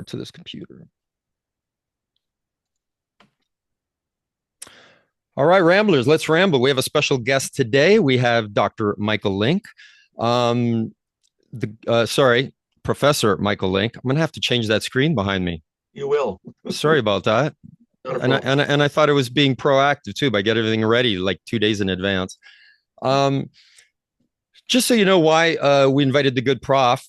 To this computer. All right, Ramblers, let's ramble. We have a special guest today. We have Dr. Michael Lynk. Um, sorry, Professor Michael Lynk. I'm going to have to change that screen behind me. You will. Sorry about that. Not a And I, problem. and I, and I thought it was being proactive too by getting everything ready like 2 days in advance. Um, just so you know why we invited the good prof.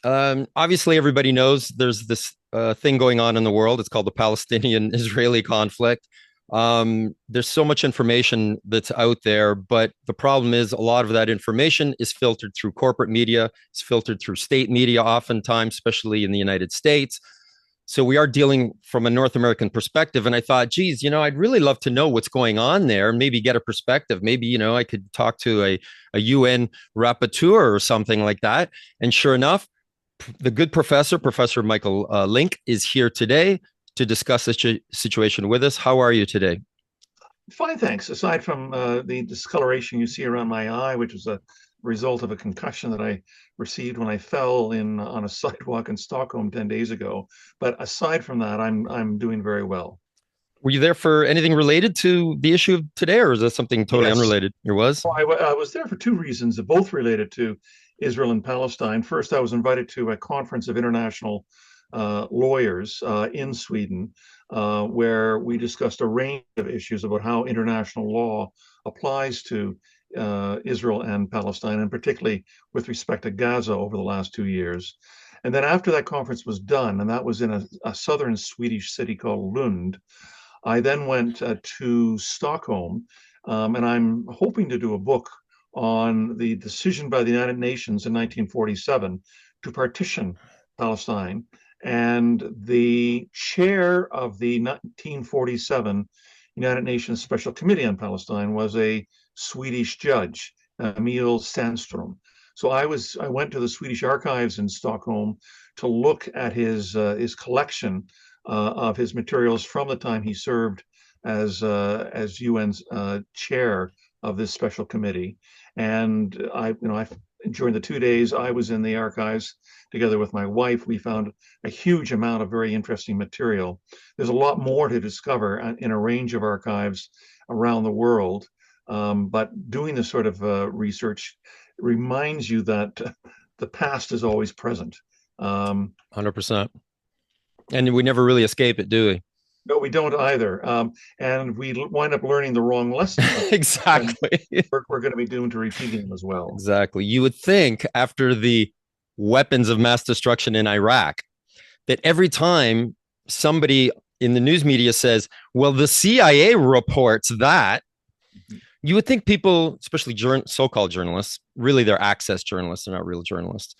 Obviously, everybody knows there's this thing going on in the world. It's called the Palestinian-Israeli conflict. There's so much information that's out there, but the problem is a lot of that information is filtered through corporate media. It's filtered through state media, oftentimes, especially in the United States. So we are dealing from a North American perspective. And I thought, geez, I'd really love to know what's going on there and maybe get a perspective. Maybe, I could talk to a UN rapporteur or something like that. And sure enough, the good professor, Professor Michael Lynk, is here today to discuss this situation with us. How are you today? Fine, thanks. Aside from the discoloration you see around my eye, which was a result of a concussion that I received when I fell on a sidewalk in Stockholm 10 days ago. But aside from that, I'm doing very well. Were you there for anything related to the issue of today, or is that something totally Yes. unrelated? It was? Well, I was there for two reasons, both related to Israel and Palestine. First, I was invited to a conference of international lawyers in Sweden, where we discussed a range of issues about how international law applies to Israel and Palestine, and particularly with respect to Gaza over the last 2 years. And then after that conference was done, and that was in a southern Swedish city called Lund, I then went to Stockholm, and I'm hoping to do a book on the decision by the United Nations in 1947 to partition Palestine. And the chair of the 1947 United Nations Special Committee on Palestine was a Swedish judge, Emil Sandstrom. So I went to the Swedish archives in Stockholm to look at his collection of his materials from the time he served as UN's chair of this special committee. And during the 2 days I was in the archives together with my wife, we found a huge amount of very interesting material. There's a lot more to discover in a range of archives around the world. But doing this sort of research reminds you that the past is always present. 100%. And we never really escape it, do we? No, we don't either. And we wind up learning the wrong lessons. And Exactly. we're going to be doomed to repeating them as well. Exactly. You would think after the weapons of mass destruction in Iraq that every time somebody in the news media says, well, the CIA reports that, you would think people, especially so-called journalists, really they're access journalists, they're not real journalists.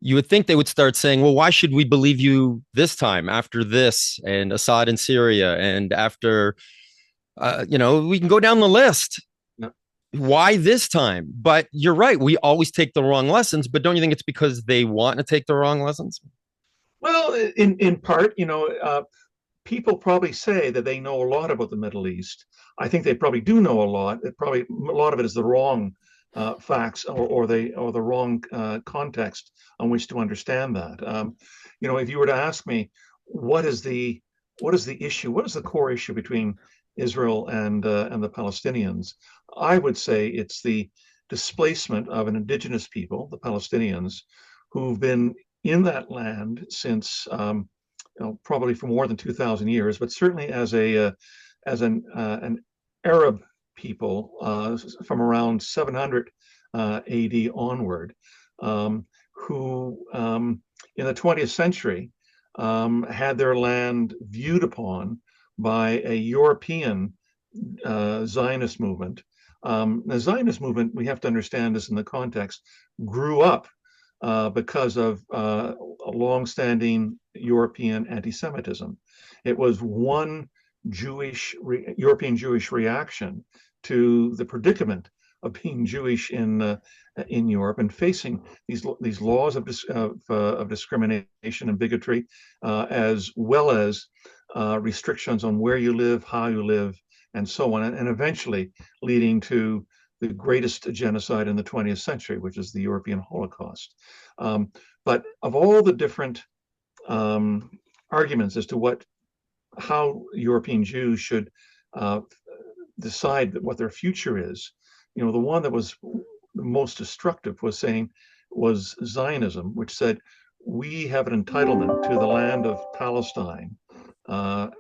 You would think they would start saying, well, why should we believe you this time after this and Assad in Syria and after, we can go down the list. No. Why this time? But you're right. We always take the wrong lessons, but don't you think it's because they want to take the wrong lessons? Well, in part, people probably say that they know a lot about the Middle East. I think they probably do know a lot. A lot of it is the wrong facts or the wrong context on which to understand that. If you were to ask me what is the issue, what is the core issue between Israel and the Palestinians, I would say it's the displacement of an indigenous people, the Palestinians, who've been in that land since probably for more than 2,000 years, but certainly as an Arab people from around 700 AD onward, who in the 20th century had their land viewed upon by a European Zionist movement. The Zionist movement, we have to understand this in the context, grew up because of a longstanding European anti-Semitism. It was one European Jewish reaction to the predicament of being Jewish in Europe and facing these laws of discrimination and bigotry, as well as restrictions on where you live, how you live, and so on, and eventually leading to the greatest genocide in the 20th century, which is the European Holocaust. But of all the different arguments as to how European Jews should uh, decide what their future is. The one that was the most destructive was Zionism, which said we have an entitlement to the land of Palestine,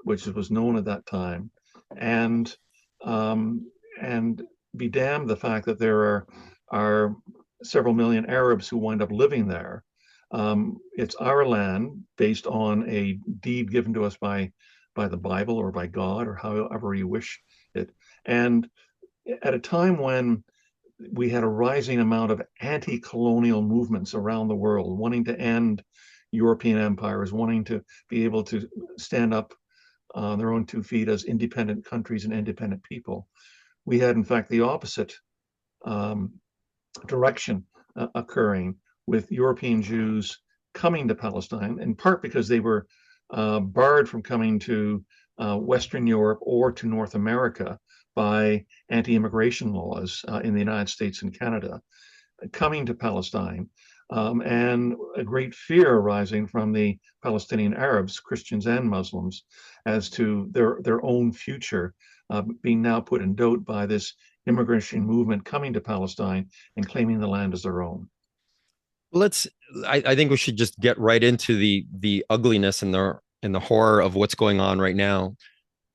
which was known at that time, and and be damned the fact that there are several million Arabs who wind up living there. It's our land based on a deed given to us by the Bible or by God or however you wish it. And at a time when we had a rising amount of anti-colonial movements around the world, wanting to end European empires, wanting to be able to stand up on their own 2 feet as independent countries and independent people. We had, in fact, the opposite um, direction occurring, with European Jews coming to Palestine, in part because they were barred from coming to Western Europe or to North America by anti-immigration laws in the United States and Canada, coming to Palestine, and a great fear arising from the Palestinian Arabs, Christians and Muslims, as to their own future being now put in doubt by this immigration movement coming to Palestine and claiming the land as their own. Let's. I think we should just get right into the ugliness and the horror of what's going on right now.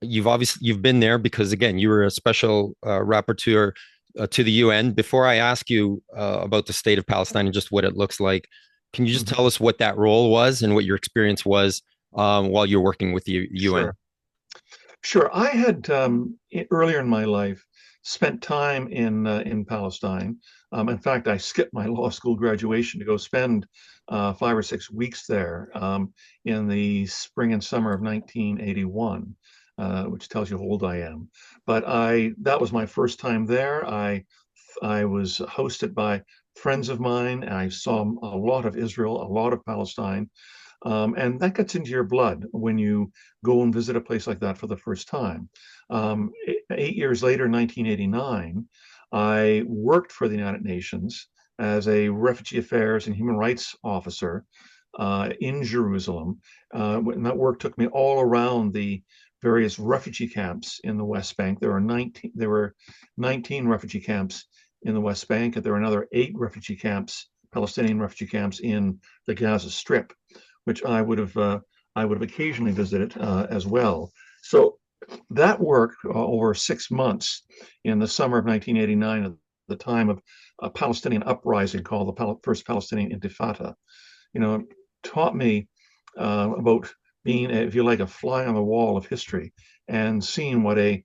You've been there because again you were a special rapporteur to the UN. Before I ask you about the state of Palestine and just what it looks like, can you just tell us what that role was and what your experience was while you're working with the UN? Sure. I had earlier in my life spent time in Palestine. In fact, I skipped my law school graduation to go spend 5 or 6 weeks there in the spring and summer of 1981, which tells you how old I am. But that was my first time there. I was hosted by friends of mine, and I saw a lot of Israel, a lot of Palestine. And that gets into your blood when you go and visit a place like that for the first time. 8 years later, 1989, I worked for the United Nations as a refugee affairs and human rights officer in Jerusalem. And that work took me all around the various refugee camps in the West Bank. There were 19 refugee camps in the West Bank, and there were another 8 Palestinian refugee camps in the Gaza Strip, which I would have occasionally visited as well. So that work over 6 months in the summer of 1989, at the time of a Palestinian uprising called the First Palestinian Intifada, taught me about being, if you like, a fly on the wall of history and seeing what a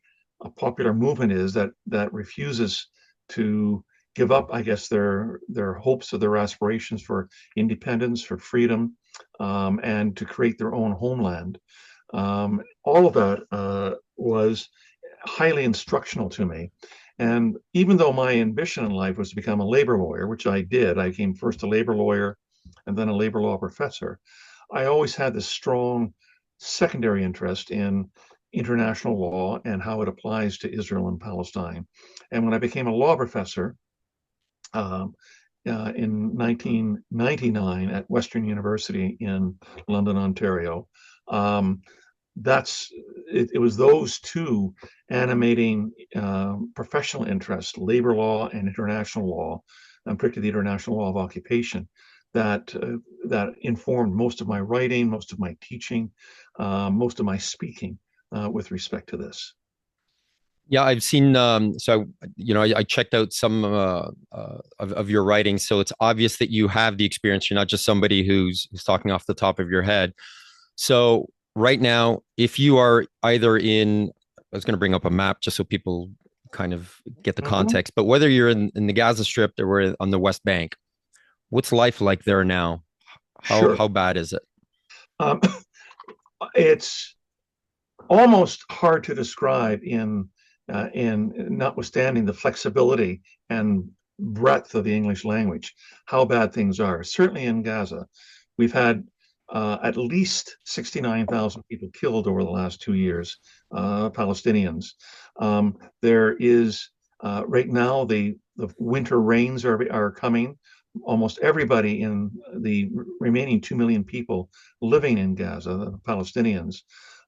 popular movement is that refuses to give up, I guess, their hopes or their aspirations for independence, for freedom, and to create their own homeland. All of that was highly instructional to me. And even though my ambition in life was to become a labor lawyer, which I did, I became first a labor lawyer and then a labor law professor, I always had this strong secondary interest in international law and how it applies to Israel and Palestine. And when I became a law professor in 1999 at Western University in London, Ontario, it was those two animating professional interests, labor law and international law, and particularly the international law of occupation, that informed most of my writing, most of my teaching, most of my speaking with respect to this. Yeah, I've seen. I checked out some of your writing, so it's obvious that you have the experience. You're not just somebody who's talking off the top of your head. So right now, if you are either in, I was going to bring up a map just so people kind of get the context, but whether you're in the Gaza Strip or on the West Bank, what's life like there now? How bad is it? Um, it's almost hard to describe in notwithstanding the flexibility and breadth of the English language, how bad things are. Certainly in Gaza, we've had at least 69,000 people killed over the last 2 years, Palestinians. There is right now the winter rains are coming. almost everybody in the remaining 2 million people living in Gaza, the Palestinians,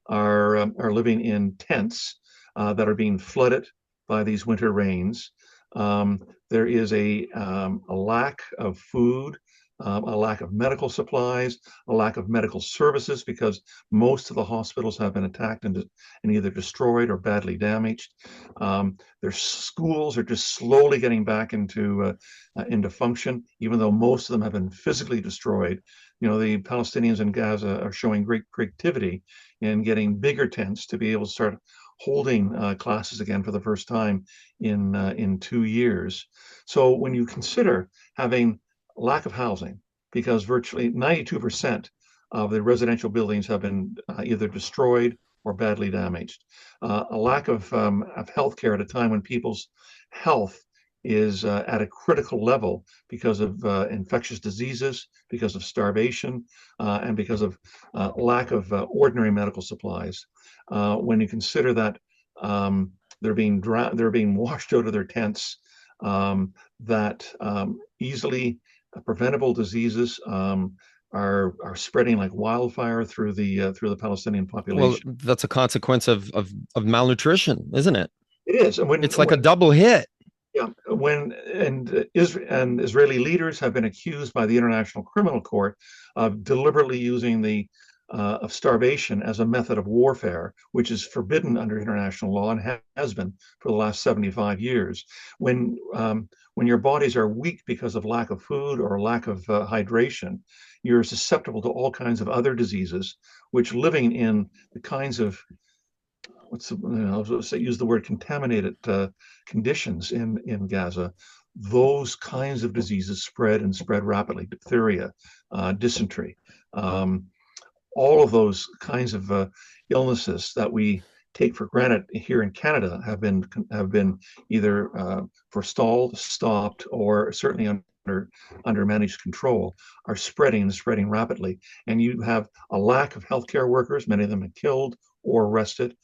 are living in tents that are being flooded by these winter rains. There is a lack of food, a lack of medical supplies, a lack of medical services because most of the hospitals have been attacked and either destroyed or badly damaged. Their schools are just slowly getting back into function, even though most of them have been physically destroyed. You know, the Palestinians in Gaza are showing great creativity in getting bigger tents to be able to start holding classes again for the first time in 2 years. So when you consider having lack of housing, because virtually 92% of the residential buildings have been either destroyed or badly damaged, a lack of healthcare at a time when people's health is at a critical level because of infectious diseases, because of starvation, and because of lack of ordinary medical supplies. When you consider that they're being washed out of their tents, that easily preventable diseases are spreading like wildfire through the Palestinian Well, population. that's a consequence of malnutrition, isn't it? It is, and It's like a double hit. yeah, and Israeli leaders have been accused by the International Criminal Court of deliberately using the of starvation as a method of warfare, which is forbidden under international law and has been for the last 75 years. When your bodies are weak because of lack of food or lack of hydration, you're susceptible to all kinds of other diseases, which living in the kinds of use the word contaminated conditions in Gaza, those kinds of diseases spread rapidly. Diphtheria, dysentery, all of those kinds of illnesses that we take for granted here in Canada have been either forestalled, stopped, or certainly under managed control, are spreading rapidly. And you have a lack of healthcare workers, many of them are killed or arrested,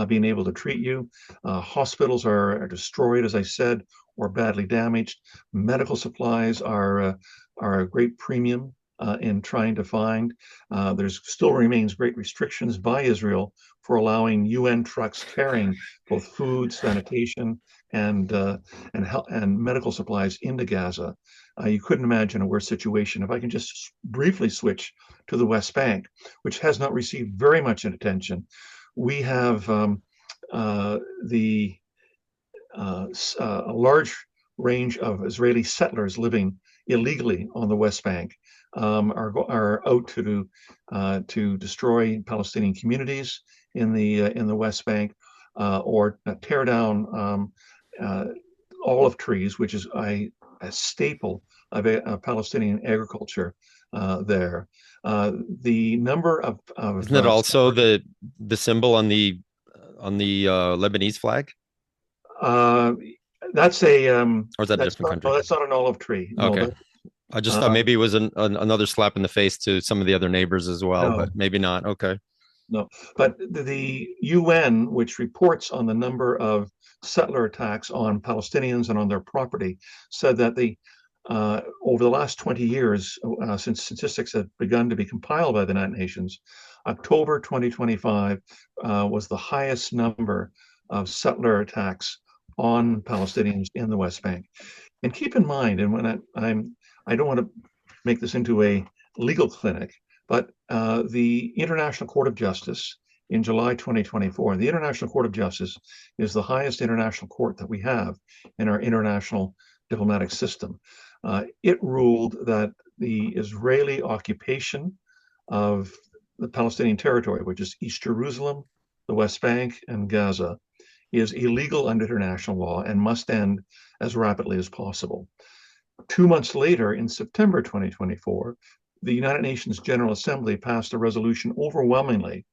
being able to treat you. Hospitals are destroyed, as I said, or badly damaged. Medical supplies are a great premium in trying to find. There's still remains great restrictions by Israel for allowing UN trucks carrying both food, sanitation, and medical supplies into Gaza. You couldn't imagine a worse situation. If I can just briefly switch to the West Bank, which has not received very much attention, we have a large range of Israeli settlers living illegally on the West Bank, are out to destroy Palestinian communities in the West Bank, or tear down olive trees, which is a staple of Palestinian agriculture there. The number of Isn't it also the symbol on the Lebanese flag, uh, that's a or is that a different country? that's not an olive tree. No, Okay, that, I just thought uh, maybe it was another slap in the face to some of the other neighbors as well, but no, maybe not. Okay. no. But the UN, which reports on the number of settler attacks on Palestinians and on their property, said that over the last 20 years, since statistics had begun to be compiled by the United Nations, October 2025 was the highest number of settler attacks on Palestinians in the West Bank. And keep in mind, and I don't want to make this into a legal clinic, but the International Court of Justice in July 2024, the International Court of Justice is the highest international court that we have in our international diplomatic system. It ruled that the Israeli occupation of the Palestinian territory, which is East Jerusalem, the West Bank, and Gaza, is illegal under international law and must end as rapidly as possible. 2 months later, in September 2024, the United Nations General Assembly passed a resolution overwhelmingly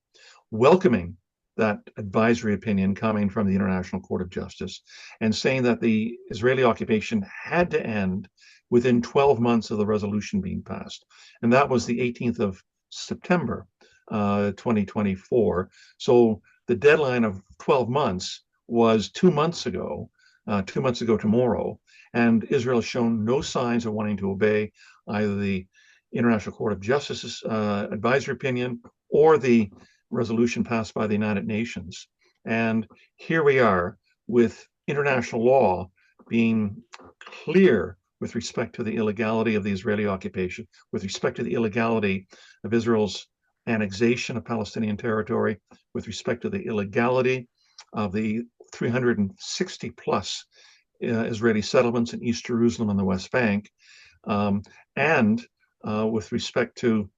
welcoming that advisory opinion coming from the International Court of Justice and saying that the Israeli occupation had to end within 12 months of the resolution being passed. And that was the 18th of September 2024. So the deadline of 12 months was 2 months ago. 2 months ago tomorrow, and Israel has shown no signs of wanting to obey either the International Court of Justice's advisory opinion or the resolution passed by the United Nations. And here we are with international law being clear with respect to the illegality of the Israeli occupation, with respect to the illegality of Israel's annexation of Palestinian territory, with respect to the illegality of the 360 plus Israeli settlements in East Jerusalem and the West Bank, and with respect to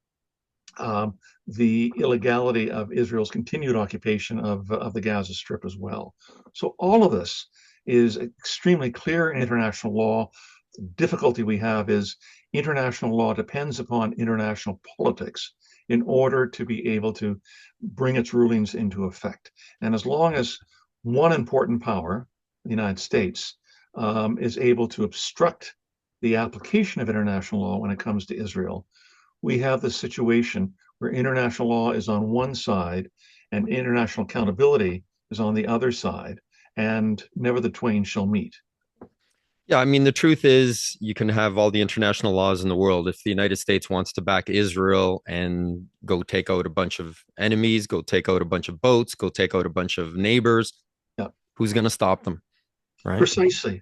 the illegality of Israel's continued occupation of the Gaza Strip as well. So all of this is extremely clear in international law. The difficulty we have is international law depends upon international politics in order to be able to bring its rulings into effect. And as long as one important power, the United States, is able to obstruct the application of international law when it comes to Israel, we have this situation where international law is on one side and international accountability is on the other side, and never the twain shall meet. Yeah, I mean, the truth is, you can have all the international laws in the world. If the United States wants to back Israel and go take out a bunch of enemies, go take out a bunch of boats, go take out a bunch of neighbors, Yeah, who's going to stop them? Right? precisely.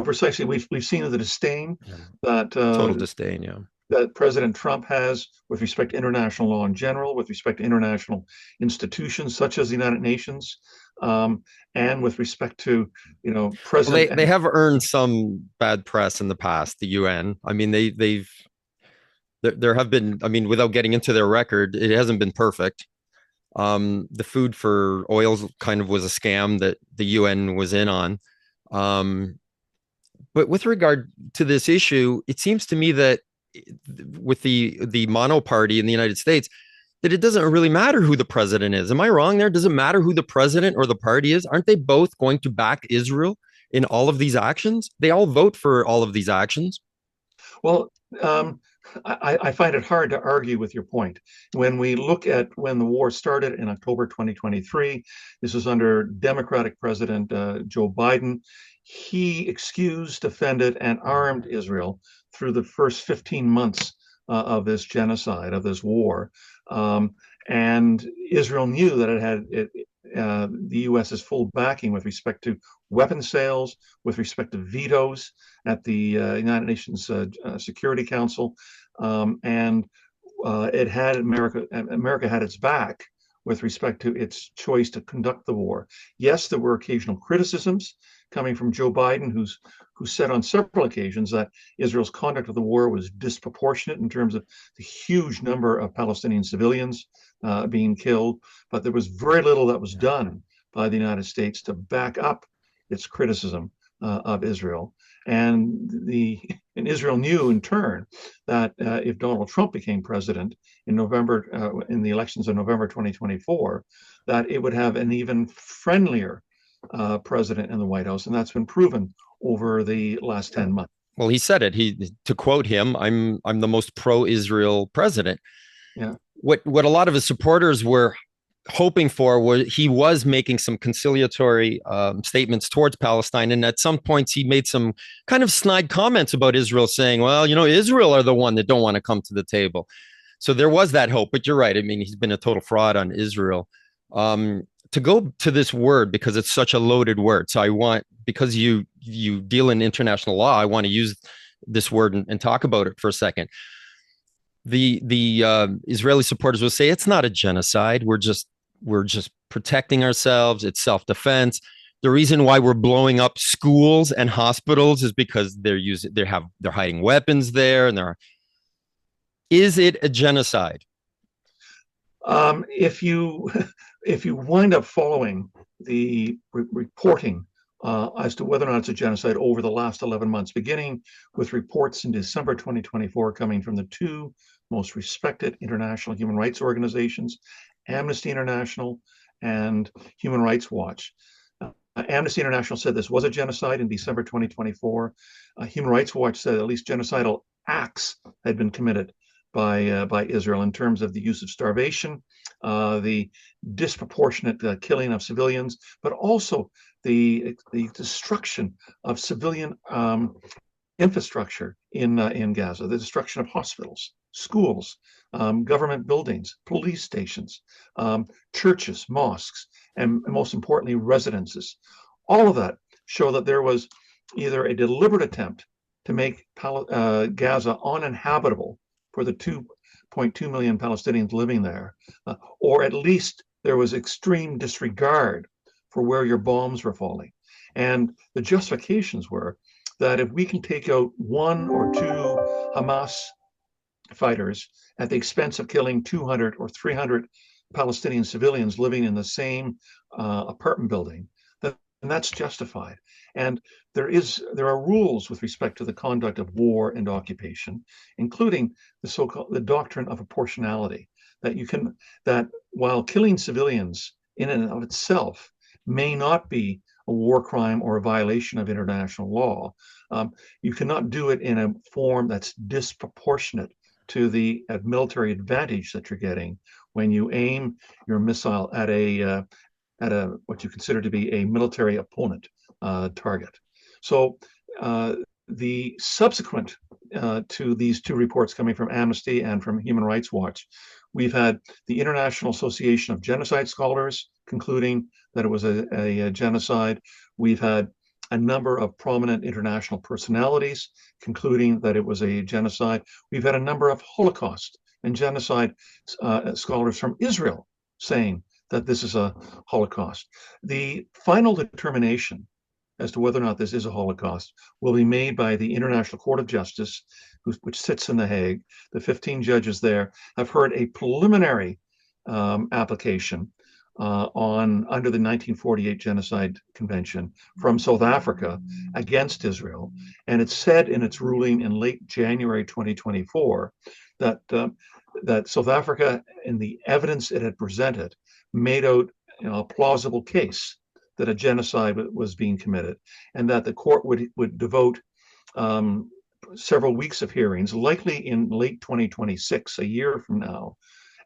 Precisely. We've seen the disdain Yeah. that Total disdain. Yeah. that President Trump has with respect to international law in general, with respect to international institutions such as the United Nations, and with respect to, Well, President. they have earned some bad press in the past. The UN. I mean, they've there have been. I mean, without getting into their record, it hasn't been perfect. The food for oils kind of was a scam that the UN was in on. Um, but with regard to this issue, it seems to me that with the mono party in the United States, that it doesn't really matter who the president is. Am I wrong there? Does it matter who the president or the party is? Aren't they both going to back Israel in all of these actions? They all vote for all of these actions. Well, I find it hard to argue with your point. When we look at when the war started in October 2023, this was under Democratic President Joe Biden. He excused, defended, and armed Israel through the first 15 months of this genocide, of this war. And Israel knew that the U.S.'s full backing with respect to weapon sales, with respect to vetoes at the United Nations Security Council, and it had America had its back with respect to its choice to conduct the war. Yes, there were occasional criticisms coming from Joe Biden, who said on several occasions that Israel's conduct of the war was disproportionate in terms of the huge number of Palestinian civilians being killed, but there was very little that was done by the United States to back up its criticism of Israel. And Israel knew in turn that if Donald Trump became president in in the elections of November 2024, that it would have an even friendlier president in the White House, and that's been proven over the last 10 months. Well, he said it. To quote him, I'm the most pro-Israel president. Yeah. What a lot of his supporters were hoping for was he was making some conciliatory statements towards Palestine, and at some points he made some kind of snide comments about Israel, saying, "Well, Israel are the one that don't want to come to the table." So there was that hope, but you're right. I mean, he's been a total fraud on Israel. To go to this word, because it's such a loaded word, so I want, because you deal in international law, I want to use this word and talk about it for a second. The Israeli supporters will say it's not a genocide. We're just protecting ourselves. It's self-defense. The reason why we're blowing up schools and hospitals is because they're hiding weapons there, and is it a genocide? If you wind up following the reporting as to whether or not it's a genocide over the last 11 months, beginning with reports in December 2024 coming from the two most respected international human rights organizations, Amnesty International and Human Rights Watch. Amnesty International said this was a genocide in December 2024. Human Rights Watch said at least genocidal acts had been committed by Israel in terms of the use of starvation, the disproportionate killing of civilians, but also the destruction of civilian infrastructure in Gaza, the destruction of hospitals, schools, government buildings, police stations, churches, mosques, and most importantly, residences. All of that show that there was either a deliberate attempt to make Gaza uninhabitable for the 2.2 million Palestinians living there, or at least there was extreme disregard for where your bombs were falling. And the justifications were that if we can take out one or two Hamas fighters at the expense of killing 200 or 300 Palestinian civilians living in the same apartment building, then that's justified. And there are rules with respect to the conduct of war and occupation, including the doctrine of proportionality, that while killing civilians in and of itself may not be a war crime or a violation of international law, you cannot do it in a form that's disproportionate to the military advantage that you're getting when you aim your missile at a what you consider to be a military opponent target. So the subsequent to these two reports coming from Amnesty and from Human Rights Watch, we've had the International Association of Genocide Scholars concluding that it was a genocide. We've had a number of prominent international personalities concluding that it was a genocide. We've had a number of Holocaust and genocide scholars from Israel saying that this is a Holocaust. The final determination as to whether or not this is a Holocaust will be made by the International Court of Justice, which sits in The Hague. The 15 judges there have heard a preliminary application under the 1948 Genocide Convention from South Africa against Israel. And it said in its ruling in late January 2024 that South Africa, in the evidence it had presented, made out a plausible case that a genocide was being committed, and that the court would devote several weeks of hearings, likely in late 2026, a year from now,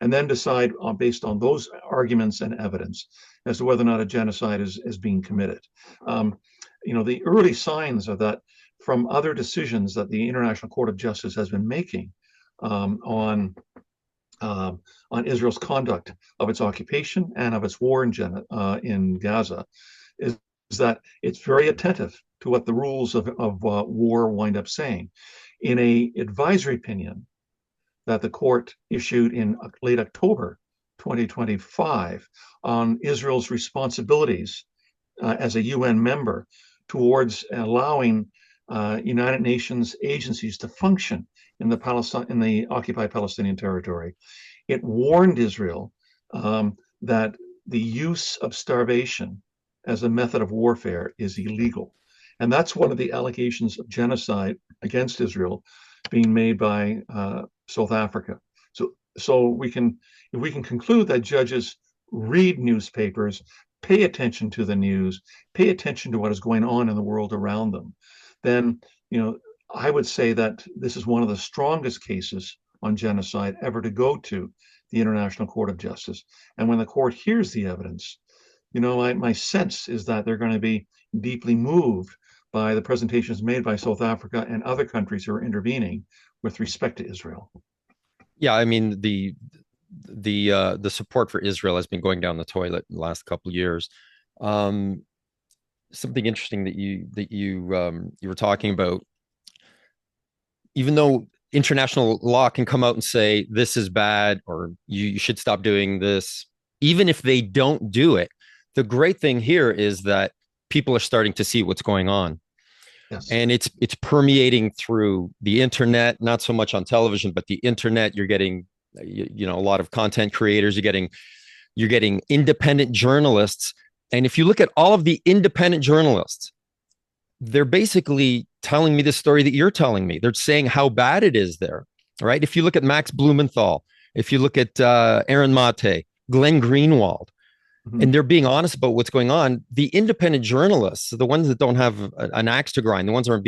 and then decide based on those arguments and evidence as to whether or not a genocide is being committed. The early signs of that from other decisions that the International Court of Justice has been making on Israel's conduct of its occupation and of its war in Gaza is that it's very attentive to what the rules of war wind up saying. In an advisory opinion that the court issued in late October 2025 on Israel's responsibilities as a UN member towards allowing United Nations agencies to function in the occupied Palestinian territory, it warned Israel that the use of starvation as a method of warfare is illegal. And that's one of the allegations of genocide against Israel being made by South Africa. So if we can conclude that judges read newspapers, pay attention to the news, pay attention to what is going on in the world around them, then I would say that this is one of the strongest cases on genocide ever to go to the International Court of Justice. And when the court hears the evidence, my sense is that they're going to be deeply moved by the presentations made by South Africa and other countries who are intervening with respect to Israel. Yeah, I mean the support for Israel has been going down the toilet in the last couple of years. Something interesting that you were talking about, even though international law can come out and say this is bad or you should stop doing this, even if they don't do it, the great thing here is that people are starting to see what's going on. Yes. And it's permeating through the internet, not so much on television, but the internet. You're getting a lot of content creators, you're getting independent journalists. And if you look at all of the independent journalists, they're basically telling me the story that you're telling me. They're saying how bad it is there, right? If you look at Max Blumenthal, if you look at Aaron Mate, Glenn Greenwald, and they're being honest about what's going on, the independent journalists, the ones that don't have an axe to grind, the ones that aren't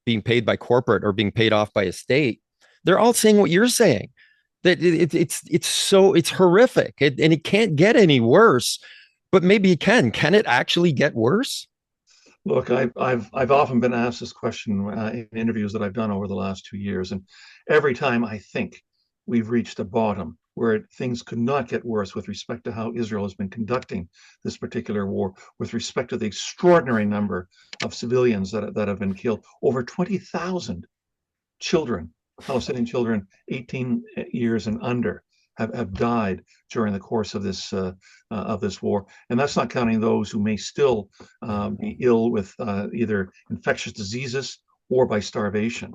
being paid by corporate or being paid off by a state, they're all saying what you're saying. That it's horrific, and it can't get any worse. But maybe it can. Can it actually get worse? Look, I've often been asked this question in interviews that I've done over the last 2 years, and every time I think we've reached a bottom where things could not get worse with respect to how Israel has been conducting this particular war, with respect to the extraordinary number of civilians that have been killed, over 20,000 children, Palestinian children, 18 years and under, have died during the course of this war, and that's not counting those who may still be ill with either infectious diseases or by starvation.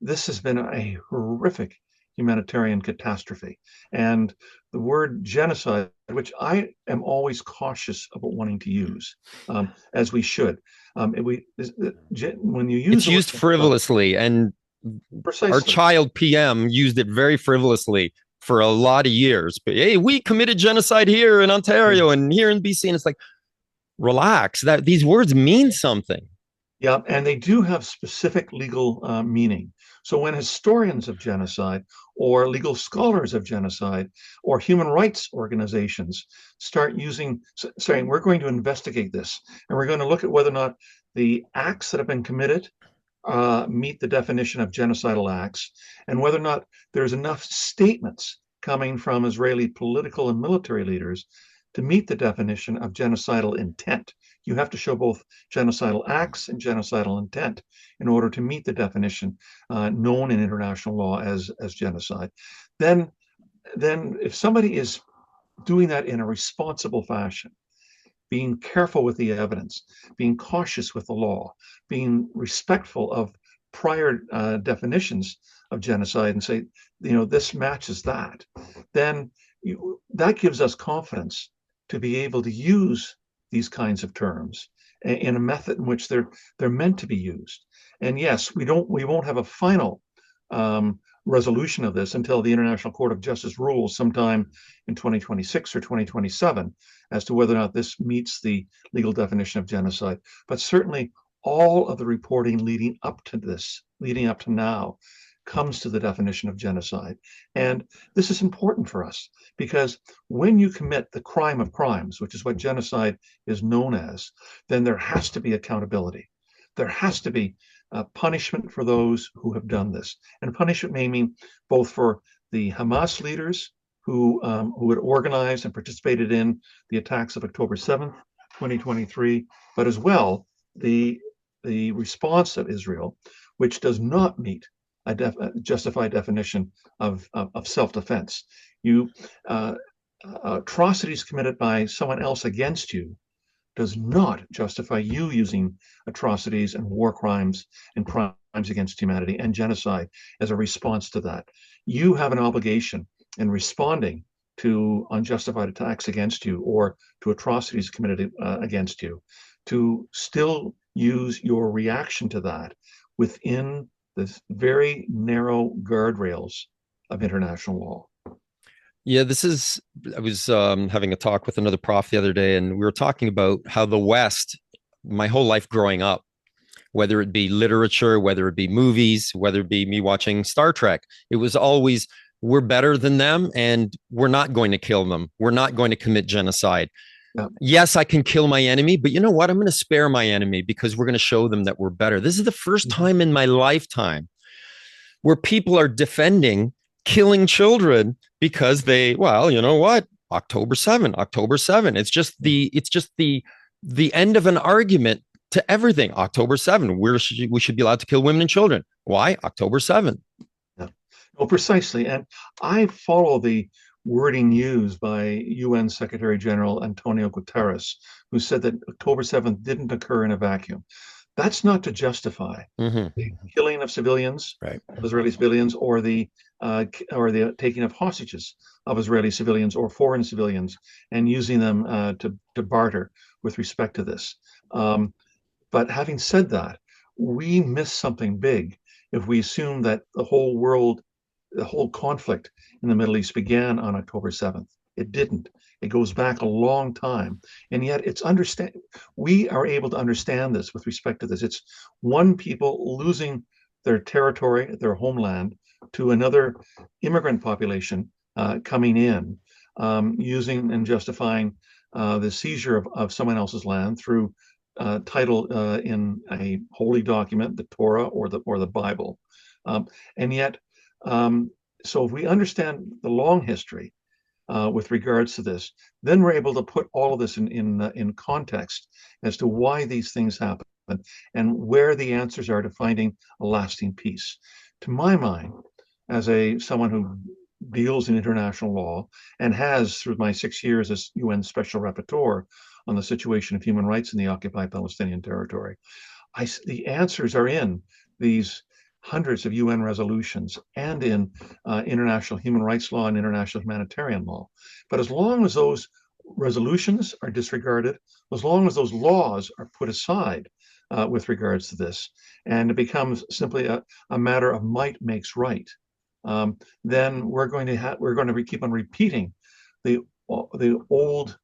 This has been a horrific humanitarian catastrophe, and the word genocide, which I am always cautious about wanting to use, as we should. When you use It's used frivolously, and our precisely. child PM used it very frivolously for a lot of years. But hey, we committed genocide here in Ontario and here in BC, and it's like, relax. That these words mean something. Yeah, and they do have specific legal meaning. So when historians of genocide or legal scholars of genocide or human rights organizations start saying, we're going to investigate this and we're going to look at whether or not the acts that have been committed meet the definition of genocidal acts, and whether or not there's enough statements coming from Israeli political and military leaders to meet the definition of genocidal intent. You have to show both genocidal acts and genocidal intent in order to meet the definition known in international law as genocide. Then if somebody is doing that in a responsible fashion, being careful with the evidence, being cautious with the law, being respectful of prior definitions of genocide, and say, this matches that, then that gives us confidence to be able to use these kinds of terms in a method in which they're meant to be used. And yes, we won't have a final resolution of this until the International Court of Justice rules sometime in 2026 or 2027 as to whether or not this meets the legal definition of genocide. But certainly all of the reporting leading up to now, comes to the definition of genocide. And this is important for us because when you commit the crime of crimes, which is what genocide is known as, then there has to be accountability. There has to be punishment for those who have done this. And punishment may mean both for the Hamas leaders who had organized and participated in the attacks of October 7th, 2023, but as well the response of Israel, which does not meet a justified definition of self-defense. Atrocities committed by someone else against you does not justify you using atrocities and war crimes and crimes against humanity and genocide as a response to that. You have an obligation in responding to unjustified attacks against you or to atrocities committed against you to still use your reaction to that within the very narrow guardrails of international law. Yeah, I was having a talk with another prof the other day, and we were talking about how the West, my whole life growing up, whether it be literature, whether it be movies, whether it be me watching Star Trek, it was always, we're better than them and we're not going to kill them. We're not going to commit genocide. Yeah. Yes, I can kill my enemy, but you know what? I'm going to spare my enemy because we're going to show them that we're better. This is the first time in my lifetime where people are defending killing children because well, you know what? October 7. It's just the end of an argument to everything. October 7. We should be allowed to kill women and children. Why? October 7. Yeah. Well, precisely. And I follow the wording used by UN Secretary General Antonio Guterres, who said that October 7th didn't occur in a vacuum. That's not to justify the killing of civilians, right, of Israeli civilians, or the taking of hostages of Israeli civilians or foreign civilians and using them to barter with respect to this. But having said that, we miss something big if we assume that the whole conflict in the Middle East began on October 7th. It didn't. It goes back a long time. And yet we are able to understand this with respect to this. It's one people losing their territory, their homeland, to another immigrant population coming in, using and justifying the seizure of someone else's land through title in a holy document, the Torah or the Bible. And yet, so if we understand the long history with regards to this, then we're able to put all of this in context as to why these things happen and where the answers are to finding a lasting peace. To my mind, as someone who deals in international law and has, through my 6 years as UN Special Rapporteur on the situation of human rights in the occupied Palestinian territory, the answers are in these hundreds of UN resolutions and in international human rights law and international humanitarian law. But as long as those resolutions are disregarded, as long as those laws are put aside with regards to this, and it becomes simply a matter of might makes right, then we're going to keep on repeating the old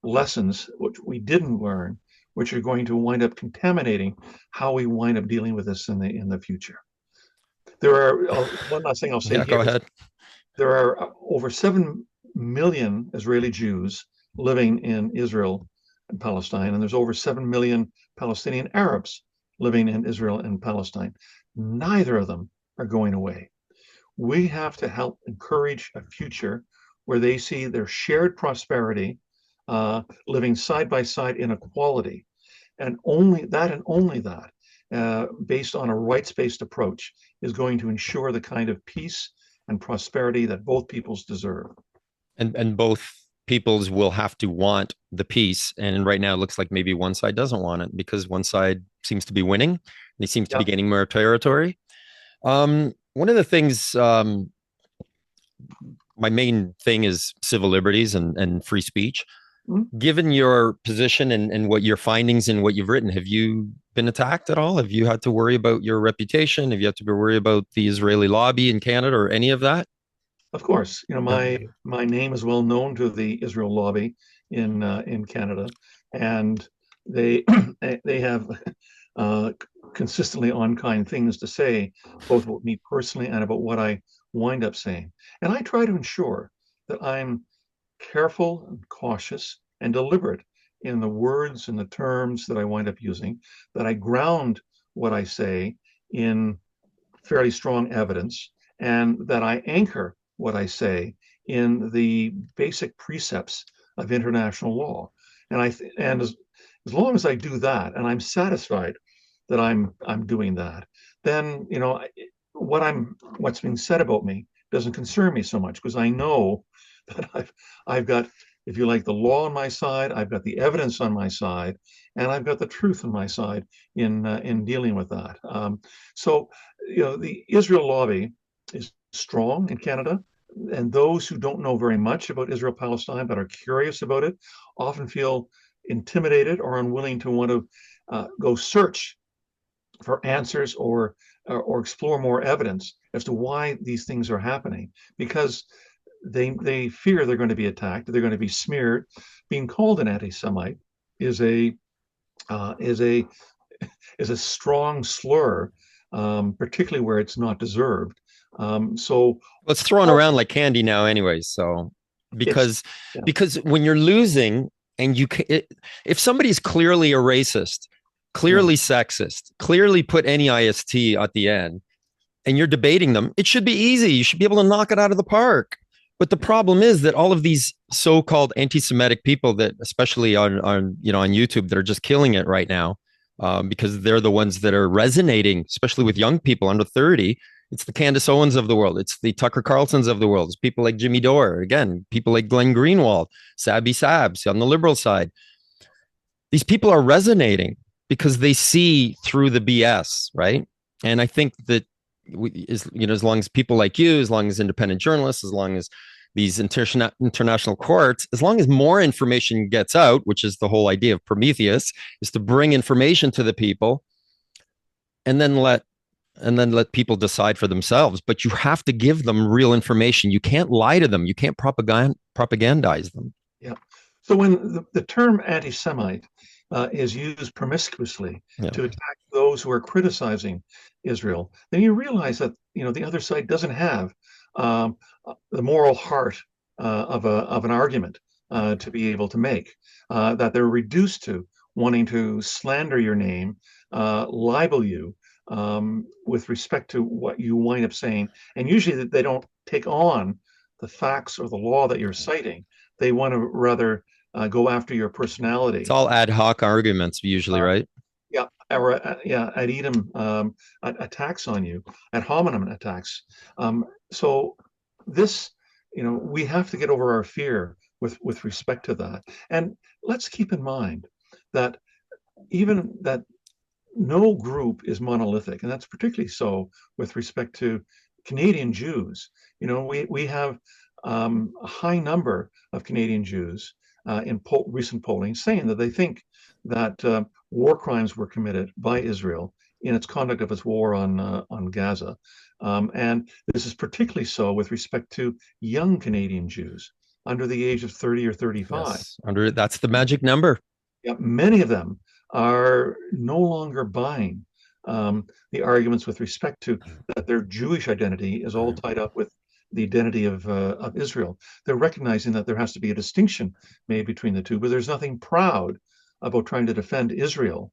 lessons which we didn't learn, which are going to wind up contaminating how we wind up dealing with this in the future. There are one last thing I'll say Yeah, here. go ahead. There are over 7 million Israeli Jews living in Israel and Palestine, and there's over 7 million Palestinian Arabs living in Israel and Palestine. Neither of them are going away. We have to help encourage a future where they see their shared prosperity, living side by side in equality, and only that, based on a rights-based approach, is going to ensure the kind of peace and prosperity that both peoples deserve. And both peoples will have to want the peace. And right now, it looks like maybe one side doesn't want it because one side seems to be winning. They seem to be gaining more territory. One of the things, my main thing is civil liberties and free speech. Mm-hmm. Given your position and what your findings and what you've written, have you been attacked at all? Have you had to worry about your reputation? Have you had to worry about the Israeli lobby in Canada or any of that? Of course, my name is well known to the Israel lobby in Canada, and they have consistently unkind things to say, both about me personally and about what I wind up saying. And I try to ensure that I'm careful and cautious and deliberate in the words and the terms that I wind up using, that I ground what I say in fairly strong evidence, and that I anchor what I say in the basic precepts of international law. And as long as I do that, and I'm satisfied that I'm doing that, then what's being said about me doesn't concern me so much, because I know that I've got, if you like, the law on my side, I've got the evidence on my side, and I've got the truth on my side in dealing with that. So the Israel lobby is strong in Canada, and those who don't know very much about Israel-Palestine but are curious about it often feel intimidated or unwilling to want to go search for answers or explore more evidence as to why these things are happening, because they fear they're going to be attacked, they're going to be smeared. Being called an anti-Semite is a strong slur, particularly where it's not deserved. So it's thrown around like candy now, anyways. So because when you're losing, and if somebody's clearly a racist, clearly sexist, clearly put any IST at the end, and you're debating them, it should be easy. You should be able to knock it out of the park. But the problem is that all of these so-called anti-Semitic people that, especially on YouTube, that are just killing it right now, because they're the ones that are resonating, especially with young people under 30. It's the Candace Owens of the world. It's the Tucker Carlsons of the world. It's people like Jimmy Dore. Again, people like Glenn Greenwald, Sabby Sabs on the liberal side. These people are resonating because they see through the BS, right? And I think that as long as people like you, as long as independent journalists, as long as these international courts, as long as more information gets out, which is the whole idea of Prometheus, is to bring information to the people and then let people decide for themselves. But you have to give them real information. You can't lie to them. You can't propagandize them. Yeah. So when the term anti-Semite is used promiscuously to attack those who are criticizing Israel, then you realize that the other side doesn't have um, the moral heart of an argument to be able to make. That they're reduced to wanting to slander your name, libel you with respect to what you wind up saying, and usually they don't take on the facts or the law that you're citing. They want to rather go after your It's personality. all ad hoc arguments usually, Uh, right? yeah, or yeah, ad idem attacks on you, ad hominem attacks. So this, we have to get over our fear with respect to that. And let's keep in mind that even that no group is monolithic, and that's particularly so with respect to Canadian Jews. We have a high number of Canadian Jews in recent polling saying that they think that war crimes were committed by Israel in its conduct of its war on Gaza, and this is particularly so with respect to young Canadian Jews under the age of 30 or 35. Yes. That's the magic number. Yeah, many of them are no longer buying the arguments with respect to that their Jewish identity is all tied up with the identity of Israel. They're recognizing that there has to be a distinction made between the two, but there's nothing proud about trying to defend Israel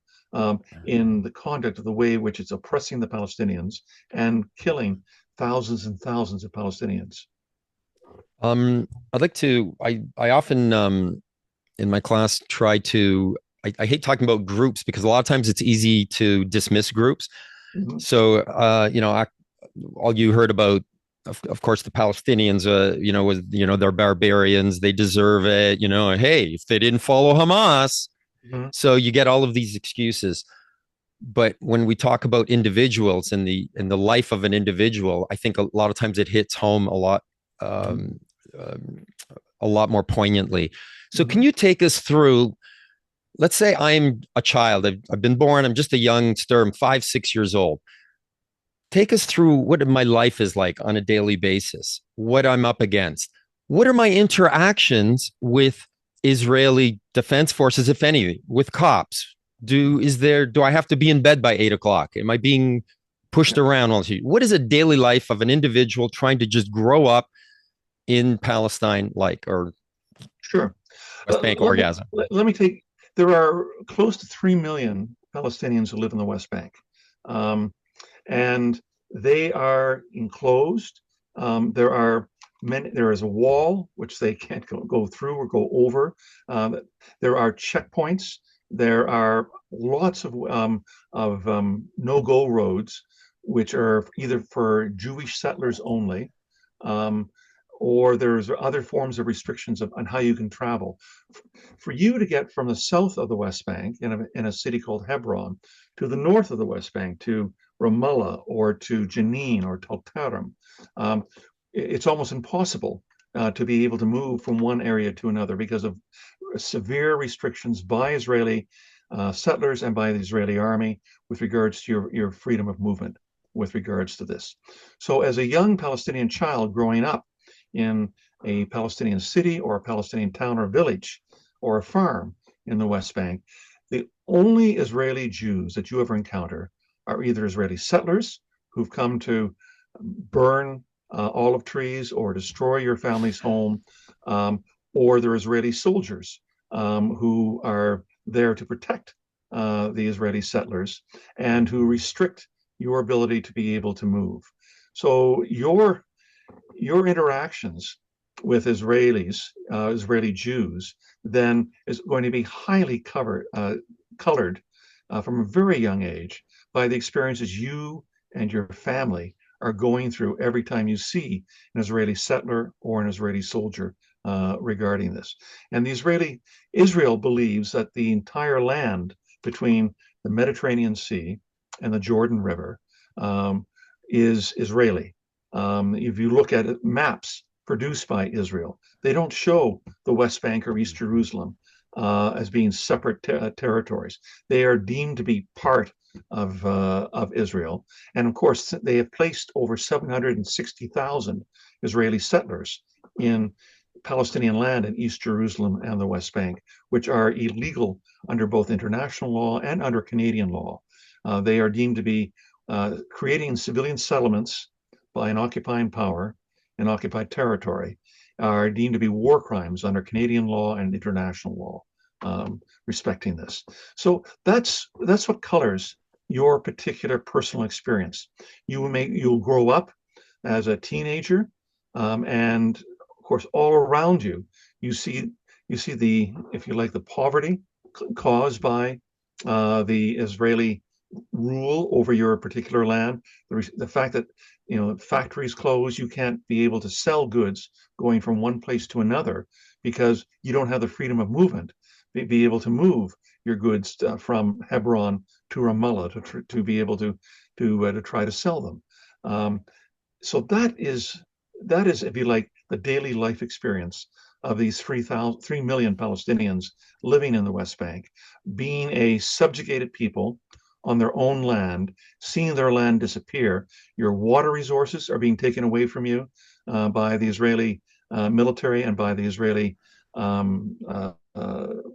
in the conduct of the way in which it's oppressing the Palestinians and killing thousands and thousands of Palestinians. I'd like to. I often in my class try to. I hate talking about groups because a lot of times it's easy to dismiss groups. Mhm. So all you heard about, of course, the Palestinians. They're barbarians. They deserve it. Hey, if they didn't follow Hamas, Mhm. so you get all of these excuses. But when we talk about individuals and the life of an individual, I think a lot of times it hits home Mhm. um, um, a lot more poignantly. So, can Mhm. you take us through? Let's say I'm a child. I've been born. I'm just a youngster. I'm 5, 6 years old. Take us through what my life is like on a daily basis, what I'm up against. What are my interactions with Israeli defense forces, if any, with cops? Do I have to be in bed by 8 o'clock? Am I being pushed around? What is a daily life of an individual trying to just grow up in Palestine, like, or Sure. West Bank or Let me Gaza? let me take. There are close to 3 million Palestinians who live in the West Bank, um, and they are enclosed. There are many. There is a wall which they can't go through or go over. Um, there are checkpoints. There are lots of no-go roads, which are either for Jewish settlers only, um, or there's other forms of restrictions on how you can travel. For you to get from the south of the West Bank in a city called Hebron to the north of the West Bank to Ramallah or to Jenin or Tulkarem, um, it's almost impossible to be able to move from one area to another because of severe restrictions by Israeli settlers and by the Israeli army with regards to your freedom of movement with regards to this. So as a young Palestinian child growing up in a Palestinian city or a Palestinian town or village or a farm in the West Bank, the only Israeli Jews that you ever encounter are either Israeli settlers who've come to burn olive trees or destroy your family's home, or they're Israeli soldiers who are there to protect the Israeli settlers and who restrict your ability to be able to move. So your interactions with Israeli Jews, then is going to be highly colored from a very young age by the experiences you and your family are going through every time you see an Israeli settler or an Israeli soldier regarding this. And Israel believes that the entire land between the Mediterranean Sea and the Jordan River is Israeli. If you look at maps produced by Israel, they don't show the West Bank or East Jerusalem as being separate territories. They are deemed to be part of Israel. And of course, they have placed over 760,000 Israeli settlers in Palestinian land in East Jerusalem and the West Bank, which are illegal under both international law and under Canadian law. They are deemed to be creating civilian settlements by an occupying power in occupied territory are deemed to be war crimes under Canadian law and international law, respecting this. So that's what colors your particular personal experience. You'll grow up as a teenager, and of course, all around you, you see the, if you like, the poverty caused by the Israeli rule over your particular land. The fact that factories close, you can't be able to sell goods going from one place to another because you don't have the freedom of movement. Be able to move your goods from Hebron to Ramallah to be able to try to sell them. So that is, if you like, the daily life experience of these 3 million Palestinians living in the West Bank, being a subjugated people on their own land, seeing their land disappear. Your water resources are being taken away from you by the Israeli military and by the Israeli